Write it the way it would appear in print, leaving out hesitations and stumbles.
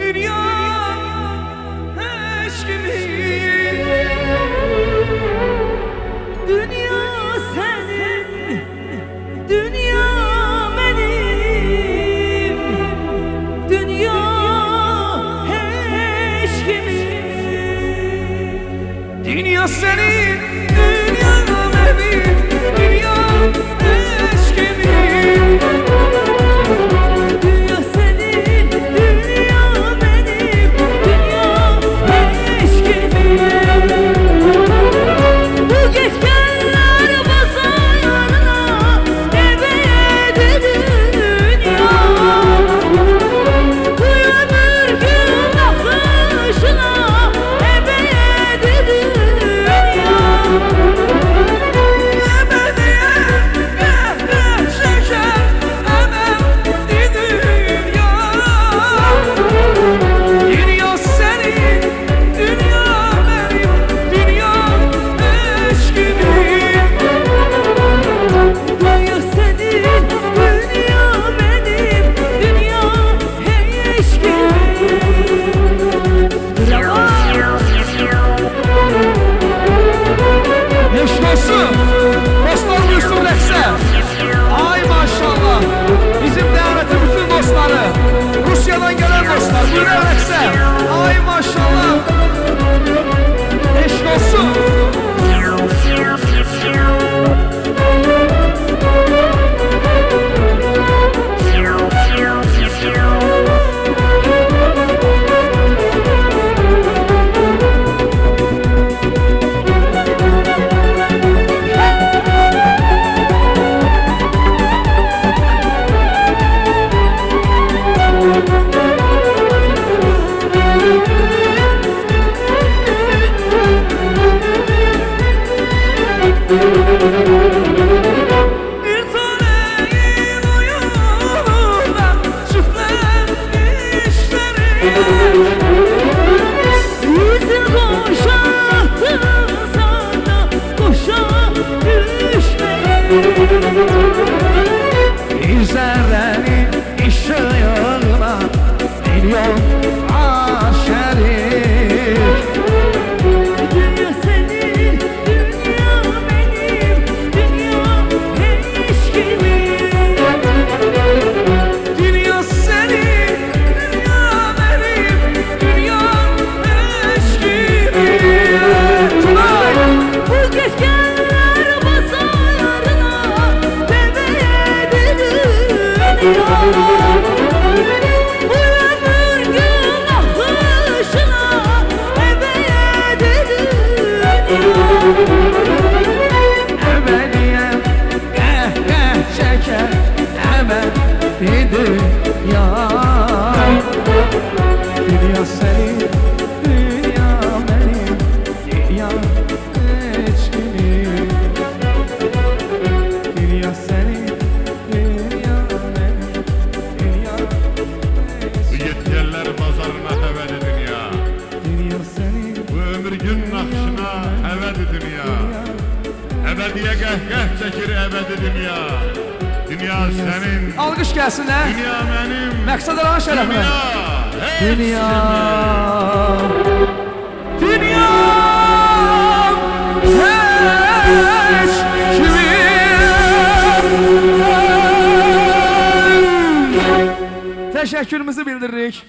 dünya eşkimin. Dünya senin, dünya benim, dünya eşkimin. Dünya senin, dünya benim, dünya eşkimin. Dünya senin, dünya benim, dünya eşkimin. Bu geçkenler pazarına ebedi dünya. Bu ömür gün akışına ebedi dünya. Ebediye kahve şeker ebedi dünya. Dünya senin, dünya benim, dünya eşkimin. Dünya senin, dünya benim, dünya eşkimin. Eşk olsun, dostlar Müslüm Rəqsə. Ay maşallah, bizim dəvəti bütün dostları, Rusiyadan gelen dostlar, buyurun Rəqsə. Ay maşallah, eşk olsun. Bir taneyin uyumunda süslenmişlerim. Yüzün koşattın sana, koşa düşlerim. Yüzlerin ışığına milyon aşerik. Dünya senin, dünya benim, dünya eşkimin. Dünya senin, dünya benim, dünya eşkimin. Tunay! Bu geçkenler pazarına ebedi dünya. Bu ömür gün akışına ebedi dünya. Ebediye kahve şeker ebedi dünya. Dünya senin, dünya benim, dünya eşkimin. Dünya senin, dünya benim, dünya Bu yetkililer bazarına həvədi dünya. dünya senin. Bu ömür gün nakşına həvədi dünya. Ebediye qəhqəh çəkir əbədi dünya. Dünya sənin, Alqış gəlsinlər. dünya mənim, Məqsəd alan şərəfinə. dünya heç Dünya. Dünya. Eşkimin. Təşəkkürümüzü bildiririk.